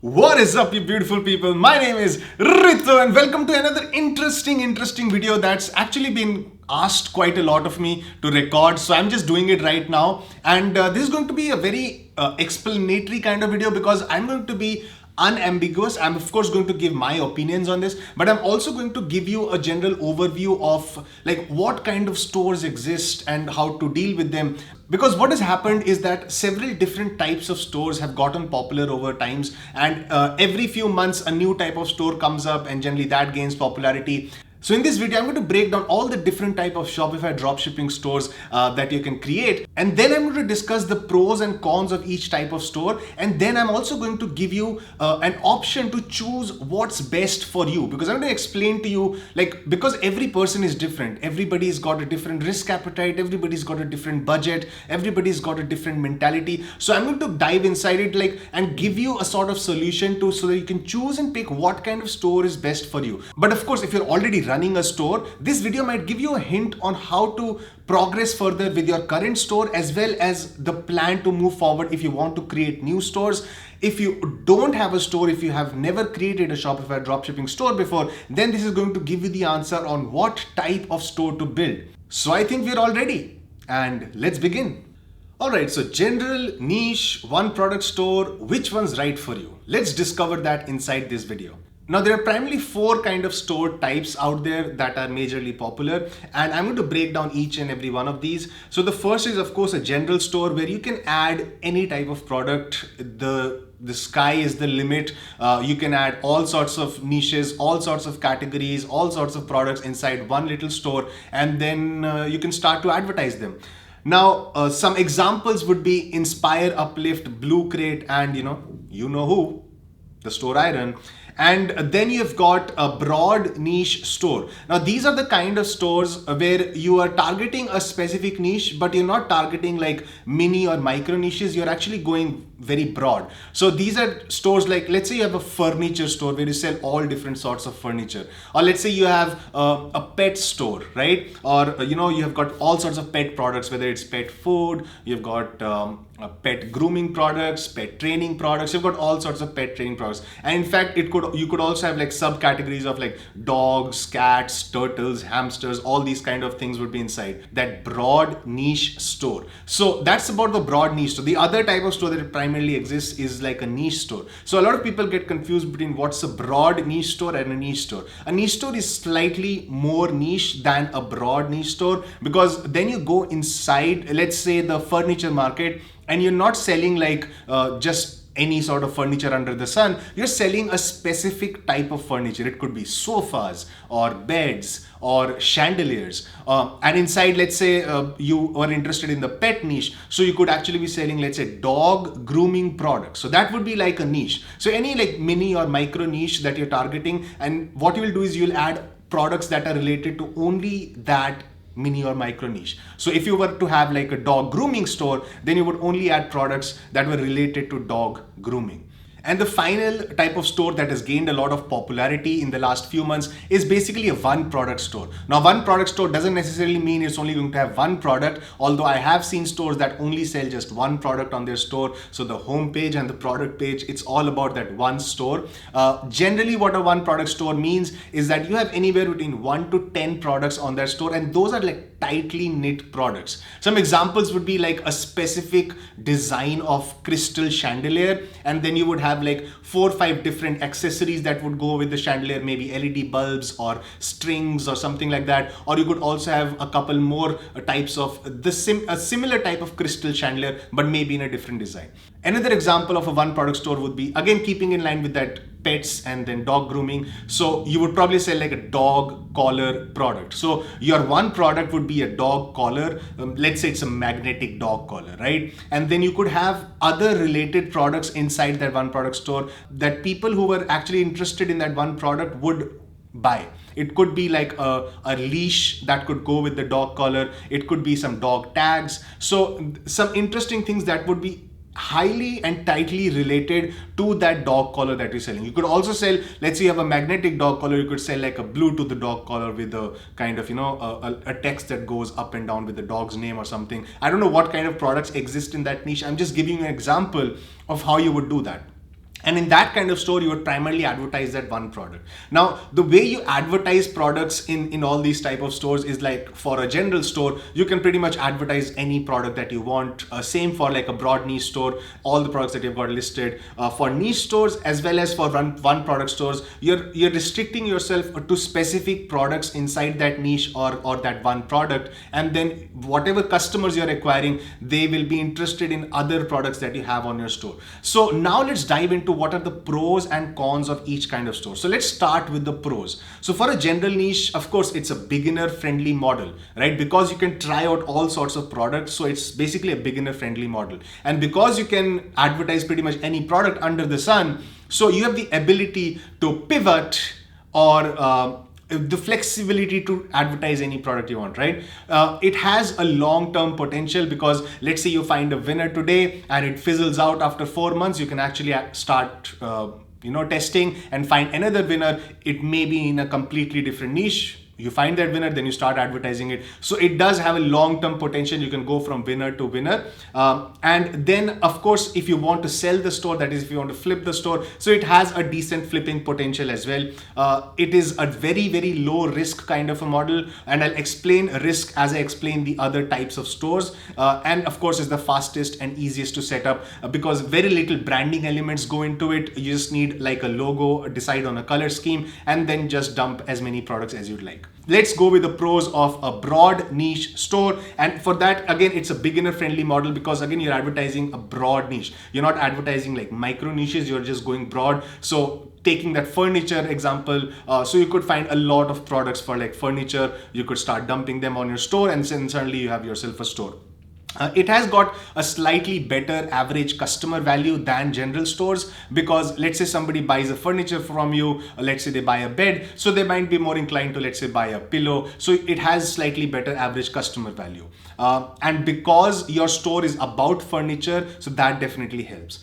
What is up, you beautiful people? My name is Rito and welcome to another interesting video that's actually been asked quite a lot of me to record. So I'm just doing it right now. And this is going to be a very explanatory kind of video because I'm going to be unambiguous. I'm of course going to give my opinions on this, but I'm also going to give you a general overview of like what kind of stores exist and how to deal with them. Because what has happened is that several different types of stores have gotten popular over times, and every few months a new type of store comes up and generally that gains popularity. So in this video, I'm going to break down all the different type of Shopify dropshipping stores that you can create. And then I'm going to discuss the pros and cons of each type of store. And then I'm also going to give you an option to choose what's best for you. Because I'm going to explain to you, like, because every person is different. Everybody's got a different risk appetite. Everybody's got a different budget. Everybody's got a different mentality. So I'm going to dive inside it, like, and give you a sort of solution to so that you can choose and pick what kind of store is best for you. But of course, if you're already running a store, this video might give you a hint on how to progress further with your current store as well as the plan to move forward if you want to create new stores. If you don't have a store, if you have never created a Shopify dropshipping store before, then this is going to give you the answer on what type of store to build. So I think we're all ready and let's begin. Alright, so general, niche, one product store, which one's right for you? Let's discover that inside this video. Now, there are primarily four kind of store types out there that are majorly popular, and I'm going to break down each and every one of these. So the first is, of course, a general store where you can add any type of product. The sky is the limit. You can add all sorts of niches, all sorts of categories, all sorts of products inside one little store, and then you can start to advertise them. Now, some examples would be Inspire, Uplift, Blue Crate, and you know who, the store I run. And then you've got a broad niche store. Now, these are the kind of stores where you are targeting a specific niche, but you're not targeting like mini or micro niches. You're actually going very broad. So these are stores like, let's say you have a furniture store where you sell all different sorts of furniture. Or let's say you have a pet store, right? Or, you have got all sorts of pet products, whether it's pet food, you've got pet grooming products, pet training products. You've got all sorts of pet training products. And in fact, you could also have like subcategories of like dogs, cats, turtles, hamsters, all these kind of things would be inside that broad niche store. So that's about the broad niche store. The other type of store that primarily exists is like a niche store. So a lot of people get confused between what's a broad niche store and a niche store. A niche store is slightly more niche than a broad niche store, because then you go inside, let's say, the furniture market, and you're not selling like just any sort of furniture under the sun. You're selling a specific type of furniture. It could be sofas or beds or chandeliers. And inside, let's say you are interested in the pet niche. So you could actually be selling, let's say, dog grooming products. So that would be like a niche. So any like mini or micro niche that you're targeting, and what you will do is you'll add products that are related to only that mini or micro niche. So if you were to have like a dog grooming store, then you would only add products that were related to dog grooming. And the final type of store that has gained a lot of popularity in the last few months is basically a one product store. Now, one product store doesn't necessarily mean it's only going to have one product, although I have seen stores that only sell just one product on their store. So the home page and the product page, it's all about that one store. Generally, what a one product store means is that you have anywhere between 1 to 10 products on that store, and those are like tightly knit products. Some examples would be like a specific design of crystal chandelier, and then you would have like 4 or 5 different accessories that would go with the chandelier, maybe LED bulbs or strings or something like that. Or you could also have a couple more types of a similar type of crystal chandelier, but maybe in a different design. Another example of a one product store would be, again, keeping in line with that pets and then dog grooming. So you would probably sell like a dog collar product. So your one product would be a dog collar. Let's say it's a magnetic dog collar, right? And then you could have other related products inside that one product store that people who were actually interested in that one product would buy. It could be like a leash that could go with the dog collar. It could be some dog tags. So some interesting things that would be highly and tightly related to that dog collar that you're selling. You could also sell, let's say you have a magnetic dog collar, you could sell like a Bluetooth dog collar with a kind of, a text that goes up and down with the dog's name or something. I don't know what kind of products exist in that niche. I'm just giving you an example of how you would do that. And in that kind of store, you would primarily advertise that one product. Now, the way you advertise products in all these type of stores is like, for a general store, you can pretty much advertise any product that you want. Same for like a broad niche store, all the products that you've got listed. For niche stores as well as for one product stores, you're restricting yourself to specific products inside that niche or that one product. And then whatever customers you're acquiring, they will be interested in other products that you have on your store. So now let's dive into what are the pros and cons of each kind of store. So let's start with the pros. So for a general niche, of course, it's a beginner friendly model, right? Because you can try out all sorts of products. So it's basically a beginner friendly model. And because you can advertise pretty much any product under the sun, so you have the ability to pivot or the flexibility to advertise any product you want, right? It has a long-term potential because let's say you find a winner today and it fizzles out after 4 months, you can actually start testing and find another winner. It may be in a completely different niche. You find that winner, then you start advertising it. So it does have a long-term potential. You can go from winner to winner. And then, of course, if you want to sell the store, that is, if you want to flip the store, so it has a decent flipping potential as well. It is a very, very low risk kind of a model. And I'll explain risk as I explain the other types of stores. And of course, is the fastest and easiest to set up because very little branding elements go into it. You just need like a logo, decide on a color scheme, and then just dump as many products as you'd like. Let's go with the pros of a broad niche store. And for that, again, it's a beginner friendly model because again, you're advertising a broad niche. You're not advertising like micro niches, you're just going broad. So taking that furniture example, so you could find a lot of products for like furniture. You could start dumping them on your store and then suddenly you have yourself a store. It has got a slightly better average customer value than general stores because let's say somebody buys a furniture from you, let's say they buy a bed, so they might be more inclined to, let's say, buy a pillow. So it has slightly better average customer value. And because your store is about furniture, so that definitely helps.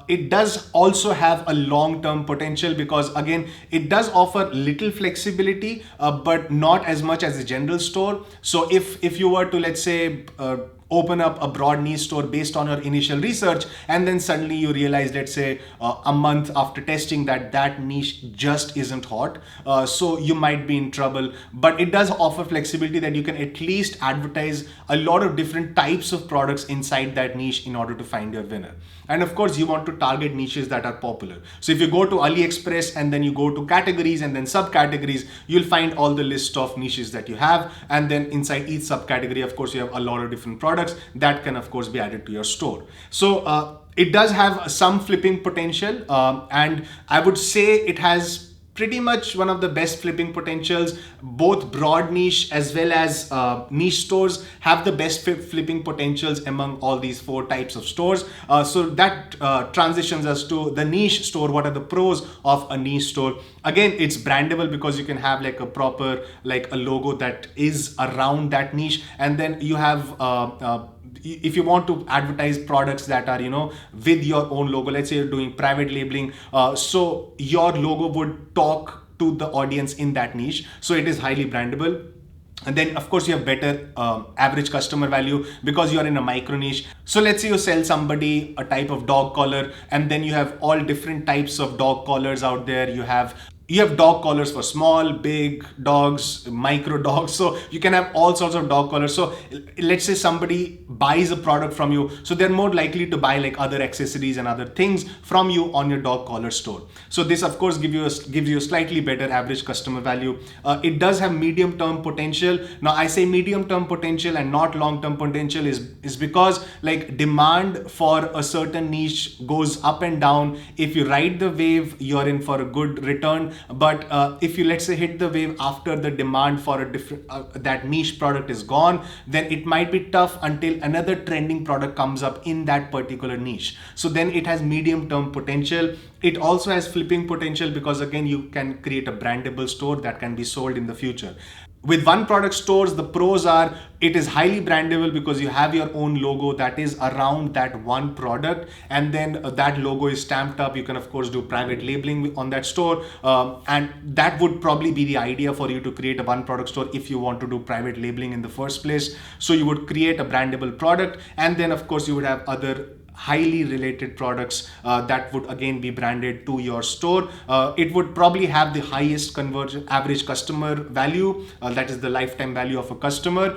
It does also have a long-term potential because again, it does offer little flexibility, but not as much as a general store. So if you were to, let's say, open up a broad niche store based on your initial research, and then suddenly you realize, let's say, a month after testing that niche just isn't hot, so you might be in trouble. But it does offer flexibility that you can at least advertise a lot of different types of products inside that niche in order to find your winner. And of course, you want to target niches that are popular. So if you go to AliExpress and then you go to categories and then subcategories, you'll find all the list of niches that you have. And then inside each subcategory, of course, you have a lot of different products that can, of course, be added to your store. So it does have some flipping potential. And I would say it has pretty much one of the best flipping potentials. Both broad niche as well as niche stores have the best flipping potentials among all these 4 types of stores. So that transitions us to the niche store. What are the pros of a niche store? Again, it's brandable because you can have like a proper, like a logo that is around that niche. And then you have if you want to advertise products that are, with your own logo, let's say you're doing private labeling, so your logo would talk to the audience in that niche. So it is highly brandable. And then, of course, you have better average customer value because you're in a micro niche. So let's say you sell somebody a type of dog collar, and then you have all different types of dog collars out there. You have dog collars for small, big dogs, micro dogs. So you can have all sorts of dog collars. So let's say somebody buys a product from you. So they're more likely to buy like other accessories and other things from you on your dog collar store. So this, of course, gives you a slightly better average customer value. It does have medium-term potential. Now, I say medium-term potential and not long-term potential is because like demand for a certain niche goes up and down. If you ride the wave, you're in for a good return. But if you, let's say, hit the wave after the demand for a different that niche product is gone, then it might be tough until another trending product comes up in that particular niche. So then it has medium-term potential. It also has flipping potential because again, you can create a brandable store that can be sold in the future. With one product stores, the pros are it is highly brandable because you have your own logo that is around that one product, and then that logo is stamped up. You can, of course, do private labeling on that store, and that would probably be the idea for you to create a one product store if you want to do private labeling in the first place. So you would create a brandable product, and then, of course, you would have other highly related products that would again be branded to your store. It would probably have the highest conversion average customer value, that is the lifetime value of a customer,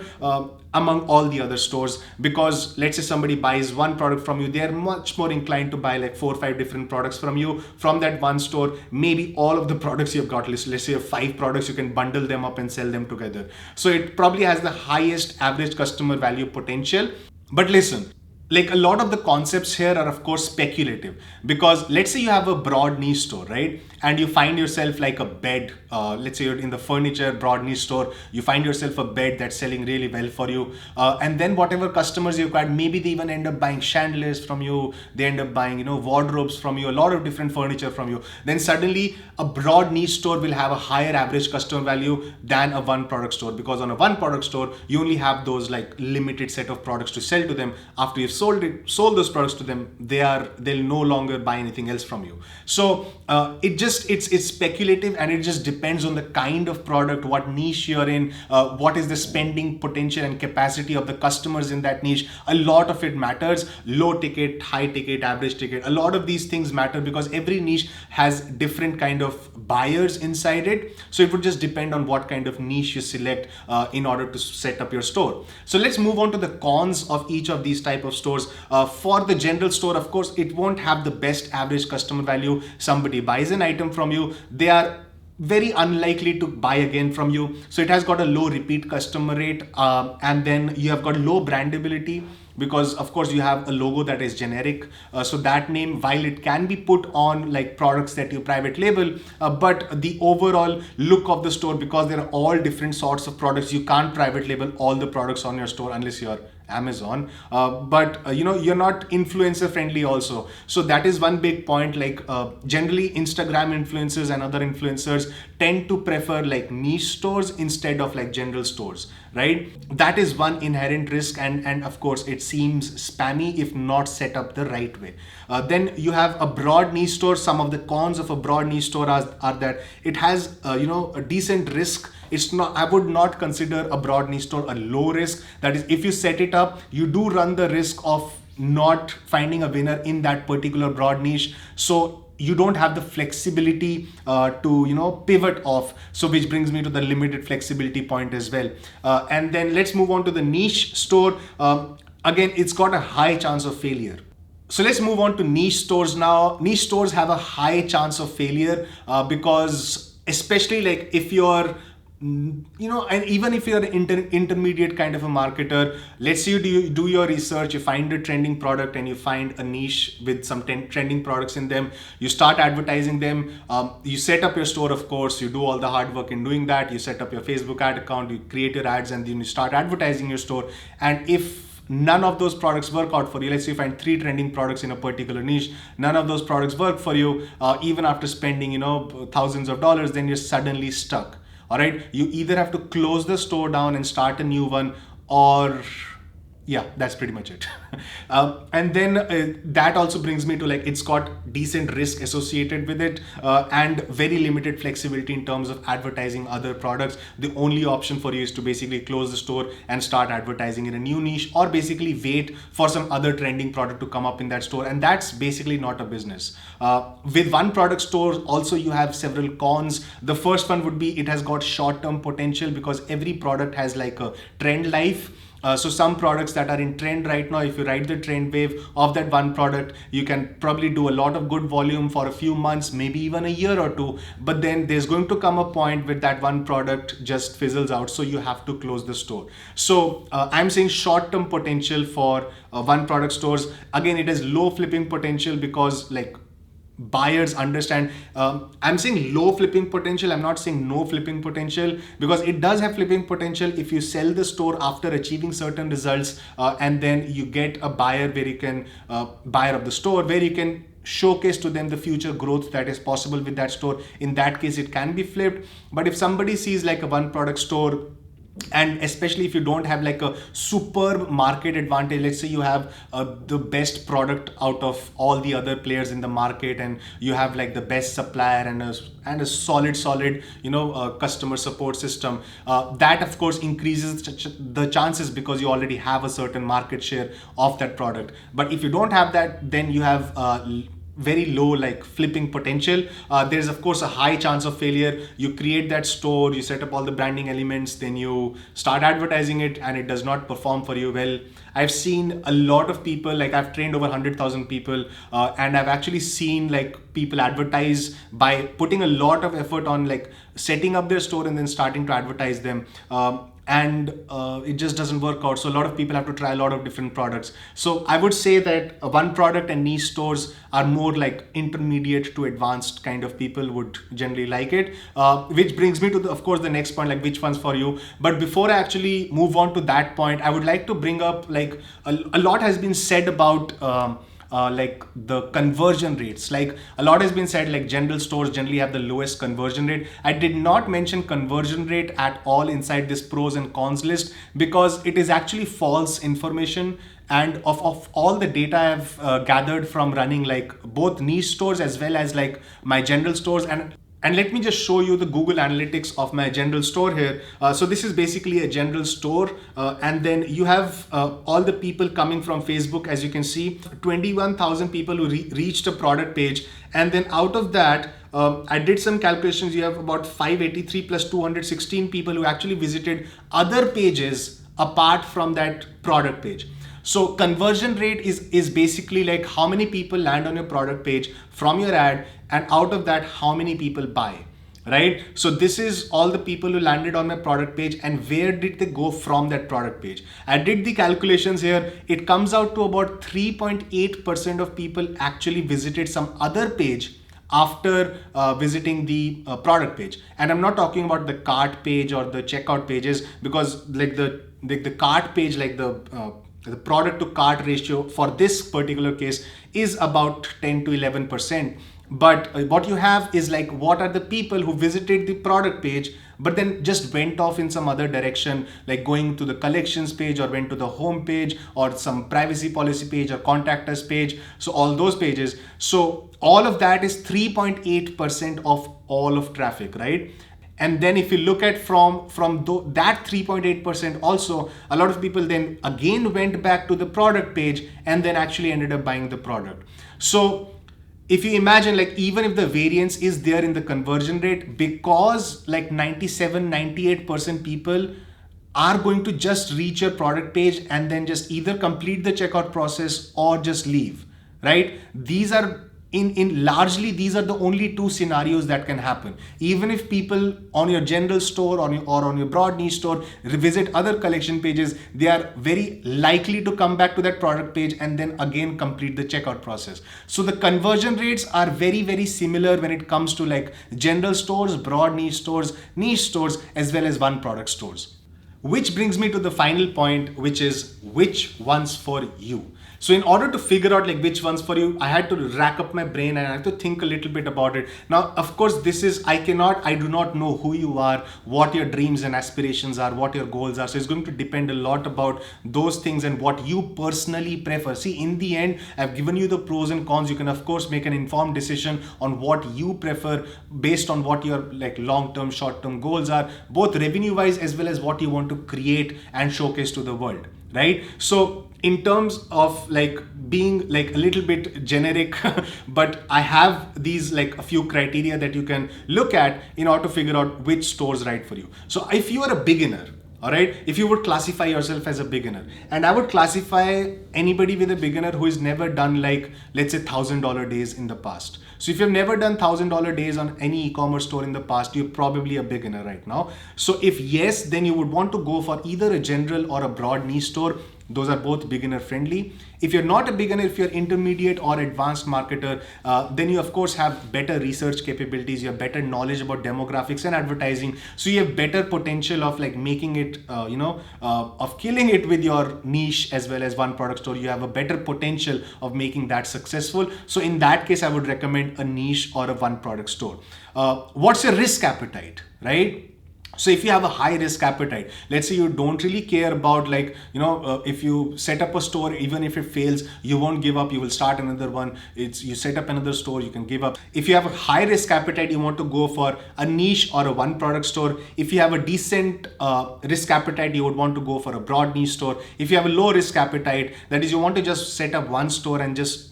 among all the other stores, because let's say somebody buys one product from you, they are much more inclined to buy like 4 or 5 different products from you from that one store. Maybe all of the products you've got, let's say you have 5 products, you can bundle them up and sell them together. So it probably has the highest average customer value potential. But listen, like a lot of the concepts here are of course speculative, because let's say you have a broad niche store, right? And you find yourself like a bed, let's say you're in the furniture broad niche store, you find yourself a bed that's selling really well for you, and then whatever customers you acquired, maybe they even end up buying chandeliers from you, they end up buying wardrobes from you, a lot of different furniture from you. Then suddenly a broad niche store will have a higher average customer value than a one product store, because on a one product store you only have those like limited set of products to sell to them. After you've sold those products to them, they'll no longer buy anything else from you. So it's speculative, and it just depends on the kind of product, what niche you're in, what is the spending potential and capacity of the customers in that niche. A lot of it matters. Low ticket, high ticket, average ticket, a lot of these things matter, because every niche has different kind of buyers inside it. So it would just depend on what kind of niche you select in order to set up your store. So let's move on to the cons of each of these type of stores. For the general store, of course, it won't have the best average customer value. Somebody buys an item from you, they are very unlikely to buy again from you. So it has got a low repeat customer rate, and then you have got low brandability, because of course you have a logo that is generic. So that name, while it can be put on like products that you private label, but the overall look of the store, because there are all different sorts of products, you can't private label all the products on your store unless you're Amazon, but you're not influencer friendly also. So that is one big point. Like generally Instagram influencers and other influencers tend to prefer like niche stores instead of like general stores, right? That is one inherent risk, and of course it seems spammy if not set up the right way. Then you have a broad niche store. Some of the cons of a broad niche store are that it has a decent risk. It's not, I would not consider a broad niche store a low risk. That is, if you set it up, you do run the risk of not finding a winner in that particular broad niche. So you don't have the flexibility to pivot off. So which brings me to the limited flexibility point as well. And then let's move on to the niche store. Again, it's got a high chance of failure. So let's move on to niche stores now. Niche stores have a high chance of failure because especially like if you're and even if you're an intermediate kind of a marketer, let's say you do your research, you find a trending product and you find a niche with some trending products in them, you start advertising them, you set up your store, of course, you do all the hard work in doing that, you set up your Facebook ad account, you create your ads, and then you start advertising your store. And if none of those products work out for you, let's say you find 3 trending products in a particular niche, none of those products work for you, even after spending thousands of dollars, then you're suddenly stuck. All right, you either have to close the store down and start a new one, or yeah, that's pretty much it. And then that also brings me to like, it's got decent risk associated with it, and very limited flexibility in terms of advertising other products. The only option for you is to basically close the store and start advertising in a new niche, or basically wait for some other trending product to come up in that store. And that's basically not a business. With one product store, also you have several cons. The first one would be it has got short-term potential, because every product has like a trend life. So some products that are in trend right now, if you ride the trend wave of that one product, you can probably do a lot of good volume for a few months, maybe even a year or two. But then there's going to come a point where that one product just fizzles out. So you have to close the store. So I'm saying short-term potential for one product stores. Again, it has low flipping potential because like buyers understand. I'm saying low flipping potential, I'm not saying no flipping potential, because it does have flipping potential if you sell the store after achieving certain results, and then you get a buyer where you can buyer of the store where you can showcase to them the future growth that is possible with that store. In that case, it can be flipped. But if somebody sees like a one product store And especially if you don't have like a superb market advantage, let's say you have the best product out of all the other players in the market, and you have like the best supplier and a solid customer support system, that of course increases the chances because you already have a certain market share of that product. But if you don't have that, then you have very low like flipping potential. There's of course a high chance of failure. You create that store, you set up all the branding elements, then you start advertising it, and it does not perform for you well. I've seen a lot of people, like I've trained over 100,000 people, and I've actually seen like people advertise by putting a lot of effort on like setting up their store and then starting to advertise them. And it just doesn't work out. So a lot of people have to try a lot of different products. So I would say that one product and niche stores are more like intermediate to advanced kind of people would generally like it. Which brings me to of course the next point, like which one's for you. But before I actually move on to that point, I would like to bring up like a lot has been said about like the conversion rates. Like a lot has been said, like general stores generally have the lowest conversion rate. I did not mention conversion rate at all inside this pros and cons list because it is actually false information. And of all the data I've gathered from running like both niche stores as well as like my general stores, and let me just show you the Google Analytics of my general store here. So this is basically a general store. And then you have all the people coming from Facebook. As you can see, 21,000 people who reached a product page. And then out of that, I did some calculations. You have about 583 plus 216 people who actually visited other pages apart from that product page. So conversion rate is basically like how many people land on your product page from your ad, and out of that, how many people buy, right? So this is all the people who landed on my product page and where did they go from that product page. I did the calculations here. It comes out to about 3.8% of people actually visited some other page after visiting the product page. And I'm not talking about the cart page or the checkout pages, because like the cart page, like the product to cart ratio for this particular case is about 10 to 11%. But what you have is like what are the people who visited the product page but then just went off in some other direction, like going to the collections page or went to the home page or some privacy policy page or contact us page. So all those pages. So all of that is 3.8% of all of traffic, right? And then if you look at from that 3.8%, also a lot of people then again went back to the product page and then actually ended up buying the product. So if you imagine, like even if the variance is there in the conversion rate, because like 97-98% people are going to just reach your product page and then just either complete the checkout process or just leave, right? These are in largely, these are the only two scenarios that can happen. Even if people on your general store or on your broad niche store revisit other collection pages, they are very likely to come back to that product page and then again complete the checkout process. So the conversion rates are very, very similar when it comes to like general stores, broad niche stores, as well as one product stores. Which brings me to the final point, which is which one's for you. So in order to figure out like which one's for you, I had to rack up my brain and I had to think a little bit about it. Now, of course, I do not know who you are, what your dreams and aspirations are, what your goals are. So it's going to depend a lot about those things and what you personally prefer. See, in the end, I've given you the pros and cons. You can of course make an informed decision on what you prefer based on what your like long-term, short-term goals are, both revenue-wise as well as what you want to create and showcase to the world, right? So in terms of like being like a little bit generic, but I have these like a few criteria that you can look at in order to figure out which store's right for you. So if you are a beginner, all right, if you would classify yourself as a beginner, and I would classify anybody with a beginner who has never done like, let's say $1,000 days in the past. So if you've never done $1,000 days on any e-commerce store in the past, you're probably a beginner right now. So if yes, then you would want to go for either a general or a broad niche store. Those are both beginner friendly. If you're not a beginner, if you're intermediate or advanced marketer, then you of course have better research capabilities, you have better knowledge about demographics and advertising. So you have better potential of like making it, of killing it with your niche as well as one product store. You have a better potential of making that successful. So in that case, I would recommend a niche or a one product store. What's your risk appetite, right? So if you have a high risk appetite, let's say you don't really care about if you set up a store, even if it fails, you won't give up, you will start another one. It's you set up another store, you can give up. If you have a high risk appetite, you want to go for a niche or a one product store. If you have a decent risk appetite, you would want to go for a broad niche store. If you have a low risk appetite, that is you want to just set up one store and just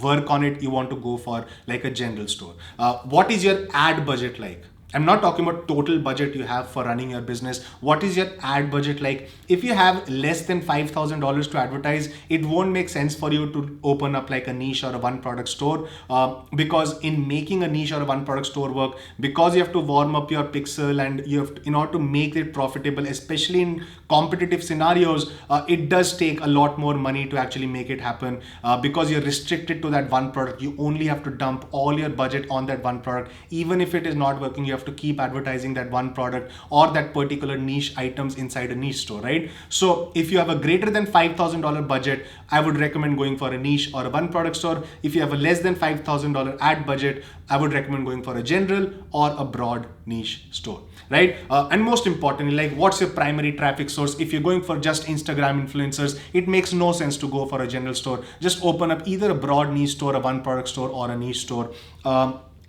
work on it, you want to go for like a general store. What is your ad budget like? I'm not talking about total budget you have for running your business. What is your ad budget like? If you have less than $5,000 to advertise, it won't make sense for you to open up like a niche or a one product store, because in making a niche or a one product store work, because you have to warm up your pixel and you have to, in order to make it profitable, especially in competitive scenarios, it does take a lot more money to actually make it happen, because you're restricted to that one product. You only have to dump all your budget on that one product. Even if it is not working, you have to keep advertising that one product or that particular niche items inside a niche store, right? So if you have a greater than $5,000 budget, I would recommend going for a niche or a one product store. If you have a less than $5,000 ad budget, I would recommend going for a general or a broad niche store, right? And most importantly, like, what's your primary traffic source? If you're going for just Instagram influencers, it makes no sense to go for a general store. Just open up either a broad niche store, a one product store, or a niche store.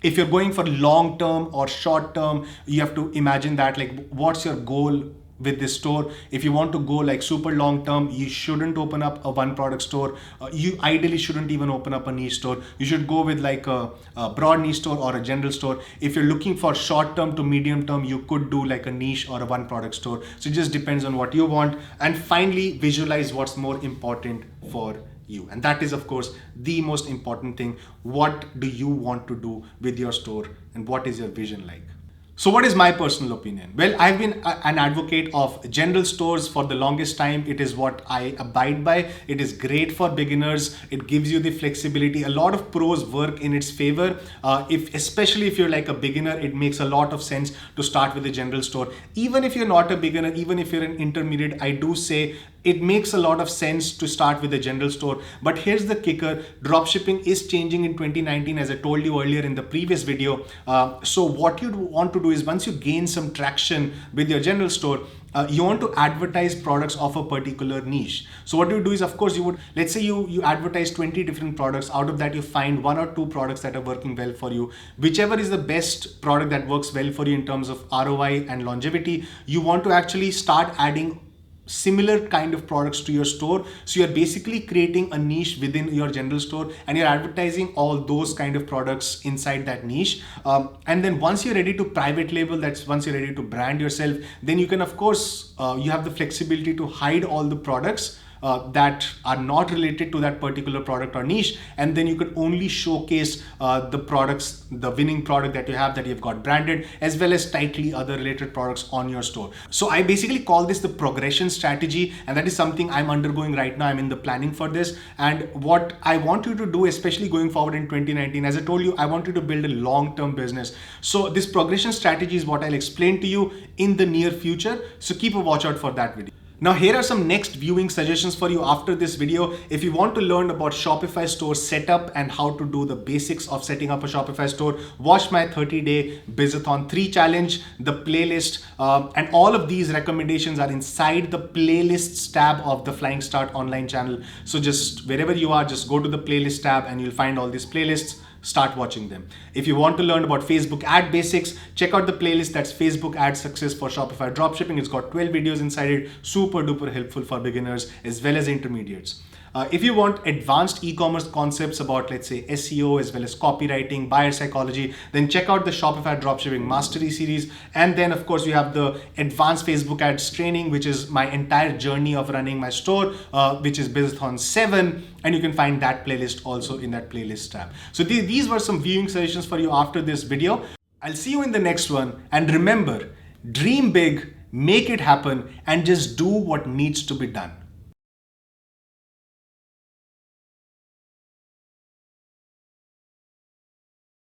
If you're going for long term or short term, you have to imagine that, like, what's your goal with this store. If you want to go like super long term, you shouldn't open up a one product store. You ideally shouldn't even open up a niche store. You should go with like a broad niche store or a general store. If you're looking for short term to medium term, you could do like a niche or a one product store. So it just depends on what you want. And finally, visualize what's more important for you. And that is, of course, the most important thing. What do you want to do with your store, and what is your vision like? So what is my personal opinion? Well, I've been an advocate of general stores for the longest time. It is what I abide by. It is great for beginners. It gives you the flexibility. A lot of pros work in its favor. Especially if you're like a beginner, it makes a lot of sense to start with a general store. Even if you're not a beginner, even if you're an intermediate, I do say it makes a lot of sense to start with a general store. But here's the kicker: dropshipping is changing in 2019, as I told you earlier in the previous video. So what you want to do is, once you gain some traction with your general store, you want to advertise products of a particular niche. So what you do is, of course, you would, let's say you advertise 20 different products. Out of that, you find one or two products that are working well for you. Whichever is the best product that works well for you in terms of ROI and longevity, you want to actually start adding similar kind of products to your store. So you're basically creating a niche within your general store, and you're advertising all those kind of products inside that niche. And then once you're ready to private label, that's once you're ready to brand yourself, then you can, of course, you have the flexibility to hide all the products that are not related to that particular product or niche, and then you could only showcase the products, the winning product that you have, that you've got branded, as well as tightly other related products on your store. So I basically call this the progression strategy, and that is something I'm undergoing right now. I'm in the planning for this, and what I want you to do, especially going forward in 2019, as I told you, I want you to build a long-term business. So this progression strategy is what I'll explain to you in the near future. So keep a watch out for that video. Now, here are some next viewing suggestions for you after this video. If you want to learn about Shopify store setup and how to do the basics of setting up a Shopify store, watch my 30-day Bizathon 3 challenge, the playlist, and all of these recommendations are inside the playlists tab of the Flying Start online channel. So just wherever you are, just go to the playlist tab and you'll find all these playlists. Start watching them. If you want to learn about Facebook ad basics, check out the playlist. That's Facebook ad success for Shopify dropshipping. It's got 12 videos inside it. Super duper helpful for beginners as well as intermediates. If you want advanced e-commerce concepts about, let's say, SEO as well as copywriting, buyer psychology, then check out the Shopify Dropshipping Mastery series. And then, of course, you have the advanced Facebook ads training, which is my entire journey of running my store, which is Bizathon 7. And you can find that playlist also in that playlist tab. So these were some viewing suggestions for you after this video. I'll see you in the next one. And remember, dream big, make it happen, and just do what needs to be done.